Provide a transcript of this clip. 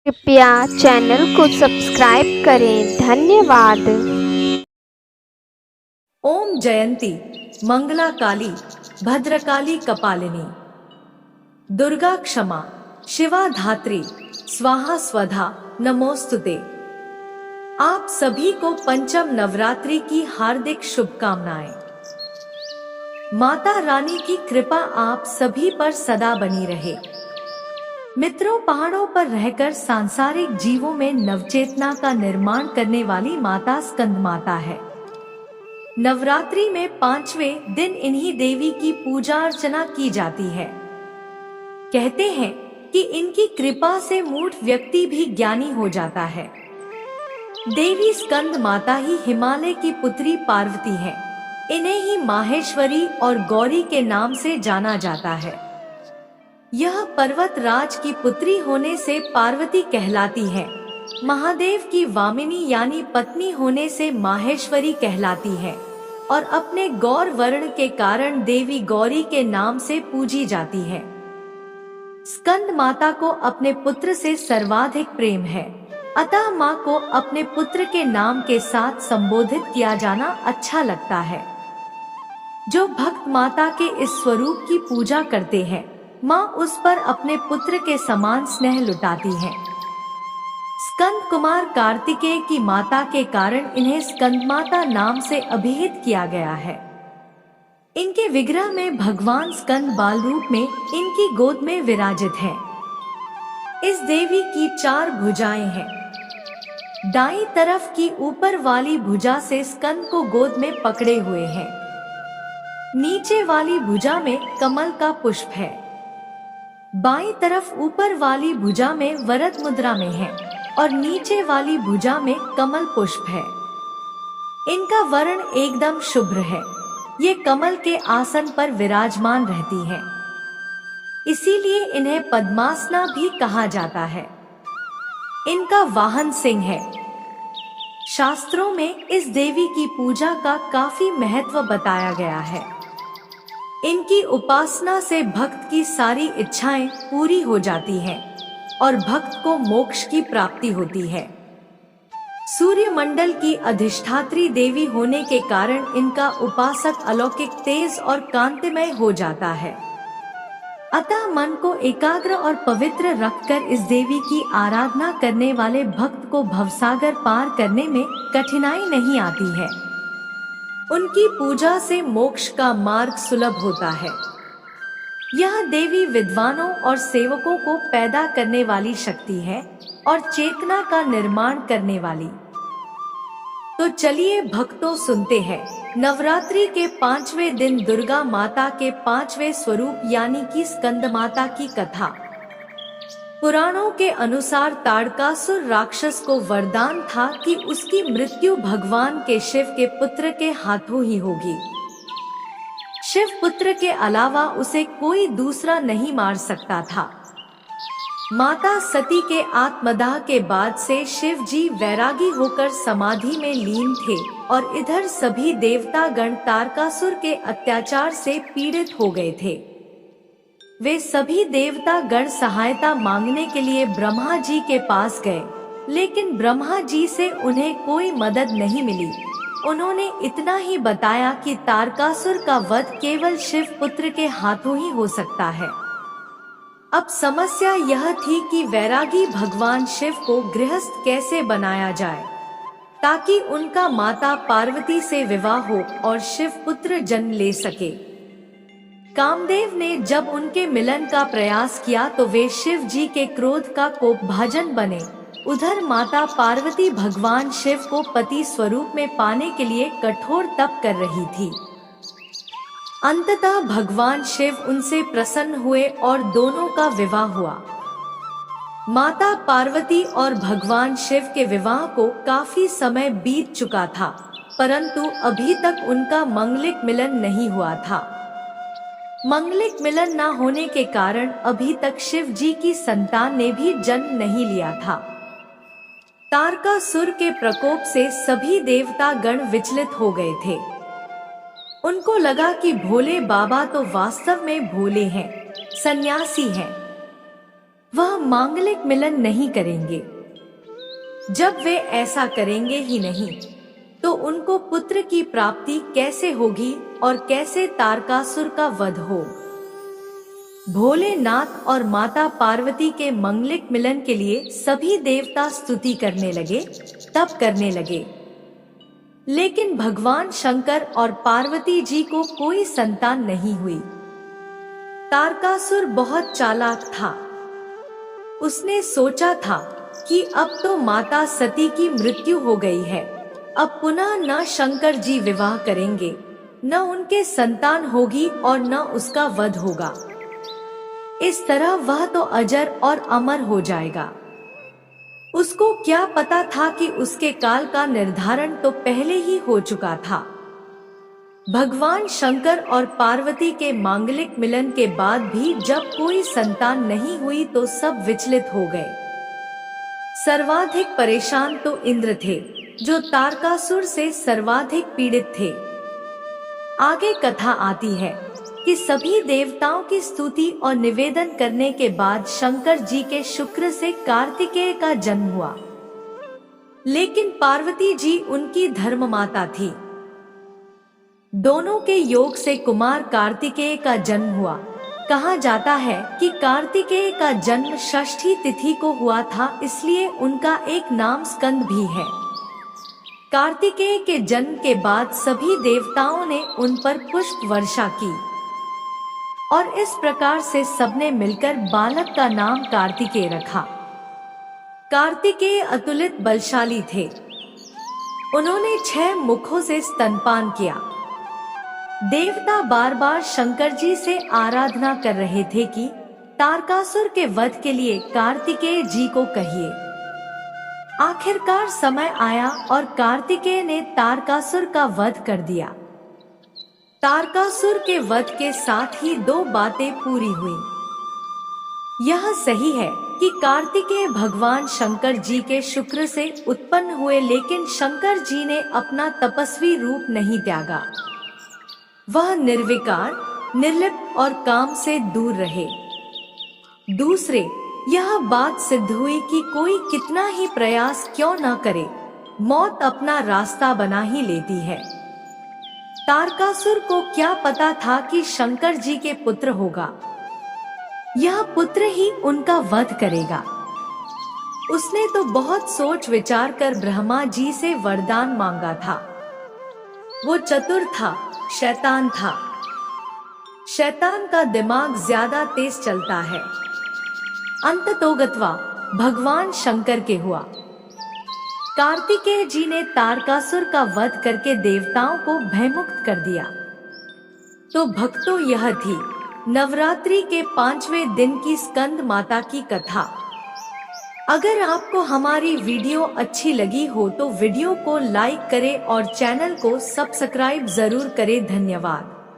कृपया चैनल को सब्सक्राइब करें। धन्यवाद। ओम जयंती मंगला काली भद्रकाली कपालिनी दुर्गा क्षमा शिवा धात्री स्वाहा स्वधा नमोस्तुते। आप सभी को पंचम नवरात्रि की हार्दिक शुभकामनाएं। माता रानी की कृपा आप सभी पर सदा बनी रहे। मित्रों, पहाड़ों पर रहकर सांसारिक जीवों में नवचेतना का निर्माण करने वाली माता स्कंद माता है। नवरात्रि में 5वें दिन इन्हीं देवी की पूजा अर्चना की जाती है। कहते हैं कि इनकी कृपा से मूढ़ व्यक्ति भी ज्ञानी हो जाता है। देवी स्कंद माता ही हिमालय की पुत्री पार्वती है। इन्हें ही माहेश्वरी और गौरी के नाम से जाना जाता है। यह पर्वत राज की पुत्री होने से पार्वती कहलाती है। महादेव की वामिनी यानी पत्नी होने से माहेश्वरी कहलाती है और अपने गौर वर्ण के कारण देवी गौरी के नाम से पूजी जाती है। स्कंद माता को अपने पुत्र से सर्वाधिक प्रेम है, अतः माँ को अपने पुत्र के नाम के साथ संबोधित किया जाना अच्छा लगता है। जो भक्त माता के इस स्वरूप की पूजा करते हैं, माँ उस पर अपने पुत्र के समान स्नेह लुटाती है। स्कंद कुमार कार्तिकेय की माता के कारण इन्हें स्कंद माता नाम से अभिहित किया गया है। इनके विग्रह में भगवान स्कंद बाल रूप में इनकी गोद में विराजित हैं। इस देवी की 4 भुजाएं हैं। दाईं तरफ की ऊपर वाली भुजा से स्कंद को गोद में पकड़े हुए हैं। नीचे वाली भुजा में कमल का पुष्प है। बाईं तरफ ऊपर वाली भुजा में वरद मुद्रा में है और नीचे वाली भुजा में कमल पुष्प है। इनका वर्ण एकदम शुभ्र है। ये कमल के आसन पर विराजमान रहती हैं। इसीलिए इन्हें पद्मासना भी कहा जाता है। इनका वाहन सिंह है। शास्त्रों में इस देवी की पूजा का काफी महत्व बताया गया है। इनकी उपासना से भक्त की सारी इच्छाएं पूरी हो जाती हैं और भक्त को मोक्ष की प्राप्ति होती है। सूर्य मंडल की अधिष्ठात्री देवी होने के कारण इनका उपासक अलौकिक तेज और कांतिमय हो जाता है। अतः मन को एकाग्र और पवित्र रखकर इस देवी की आराधना करने वाले भक्त को भवसागर पार करने में कठिनाई नहीं आती है। उनकी पूजा से मोक्ष का मार्ग सुलभ होता है। यह देवी विद्वानों और सेवकों को पैदा करने वाली शक्ति है और चेतना का निर्माण करने वाली। तो चलिए भक्तों, सुनते हैं नवरात्रि के 5वें दिन दुर्गा माता के 5वें स्वरूप यानी कि स्कंद माता की कथा। पुराणों के अनुसार ताड़कासुर राक्षस को वरदान था कि उसकी मृत्यु भगवान के शिव के पुत्र के हाथों ही होगी। शिव पुत्र के अलावा उसे कोई दूसरा नहीं मार सकता था। माता सती के आत्मदाह के बाद से शिव जी वैरागी होकर समाधि में लीन थे और इधर सभी देवता गण तारकासुर के अत्याचार से पीड़ित हो गए थे। वे सभी देवता गण सहायता मांगने के लिए ब्रह्मा जी के पास गए, लेकिन ब्रह्मा जी से उन्हें कोई मदद नहीं मिली। उन्होंने इतना ही बताया कि तारकासुर का वध केवल शिव पुत्र के हाथों ही हो सकता है। अब समस्या यह थी कि वैरागी भगवान शिव को गृहस्थ कैसे बनाया जाए ताकि उनका माता पार्वती से विवाह हो और शिव पुत्र जन्म ले सके। कामदेव ने जब उनके मिलन का प्रयास किया तो वे शिव जी के क्रोध का कोपभाजन बने। उधर माता पार्वती भगवान शिव को पति स्वरूप में पाने के लिए कठोर तप कर रही थी। अंततः भगवान शिव उनसे प्रसन्न हुए और दोनों का विवाह हुआ। माता पार्वती और भगवान शिव के विवाह को काफी समय बीत चुका था, परंतु अभी तक उनका मंगलिक मिलन नहीं हुआ था। मंगलिक मिलन न होने के कारण अभी तक शिव जी की संतान ने भी जन्म नहीं लिया था। तारकासुर के प्रकोप से सभी देवता गण विचलित हो गए थे। उनको लगा कि भोले बाबा तो वास्तव में भोले हैं, सन्यासी हैं। वह मांगलिक मिलन नहीं करेंगे। जब वे ऐसा करेंगे ही नहीं, तो उनको पुत्र की प्राप्ति कैसे होगी और कैसे तारकासुर का वध हो। भोलेनाथ और माता पार्वती के मांगलिक मिलन के लिए सभी देवता स्तुति करने लगे, तप करने लगे। लेकिन भगवान शंकर और पार्वती जी को कोई संतान नहीं हुई। तारकासुर बहुत चालाक था। उसने सोचा था कि अब तो माता सती की मृत्यु हो गई है, अब पुनः न शंकर जी विवाह करेंगे, न उनके संतान होगी और न उसका वध होगा। इस तरह वह तो अजर और अमर हो जाएगा। उसको क्या पता था कि उसके काल का निर्धारण तो पहले ही हो चुका था। भगवान शंकर और पार्वती के मांगलिक मिलन के बाद भी जब कोई संतान नहीं हुई तो सब विचलित हो गए। सर्वाधिक परेशान तो इंद्र थे, जो तारकासुर से सर्वाधिक पीड़ित थे। आगे कथा आती है कि सभी देवताओं की स्तुति और निवेदन करने के बाद शंकर जी के शुक्र से कार्तिकेय का जन्म हुआ। लेकिन पार्वती जी उनकी धर्ममाता थी। दोनों के योग से कुमार कार्तिकेय का जन्म हुआ। कहा जाता है कि कार्तिकेय का जन्म षष्ठी तिथि को हुआ था, इसलिए उनका एक नाम स्कंद भी है। कार्तिकेय के जन्म के बाद सभी देवताओं ने उन पर पुष्प वर्षा की और इस प्रकार से सबने मिलकर बालक का नाम कार्तिकेय रखा। कार्तिकेय अतुलित बलशाली थे। उन्होंने 6 मुखों से स्तनपान किया। देवता बार बार शंकर जी से आराधना कर रहे थे कि तारकासुर के वध के लिए कार्तिकेय जी को कहिए। आखिरकार समय आया और कार्तिकेय ने तारकासुर का वध कर दिया। तारकासुर के वध के साथ ही 2 बातें पूरी हुई। यह सही है कि कार्तिकेय भगवान शंकर जी के शुक्र से उत्पन्न हुए, लेकिन शंकर जी ने अपना तपस्वी रूप नहीं त्यागा। वह निर्विकार, निर्लिप्त और काम से दूर रहे। दूसरे, यह बात सिद्ध हुई कि कोई कितना ही प्रयास क्यों न करे, मौत अपना रास्ता बना ही लेती है। तारकासुर को क्या पता था कि शंकर जी के पुत्र होगा। यह पुत्र ही उनका वध करेगा। उसने तो बहुत सोच विचार कर ब्रह्मा जी से वरदान मांगा था। वो चतुर था, शैतान था। शैतान का दिमाग ज्यादा तेज चलता है। अंततोगत्वा भगवान शंकर के हुआ। कार्तिकेय जी ने तारकासुर का वध करके देवताओं को भयमुक्त कर दिया। तो भक्तों, यह थी नवरात्रि के 5वें दिन की स्कंद माता की कथा। अगर आपको हमारी वीडियो अच्छी लगी हो तो वीडियो को लाइक करें और चैनल को सब्सक्राइब जरूर करें। धन्यवाद।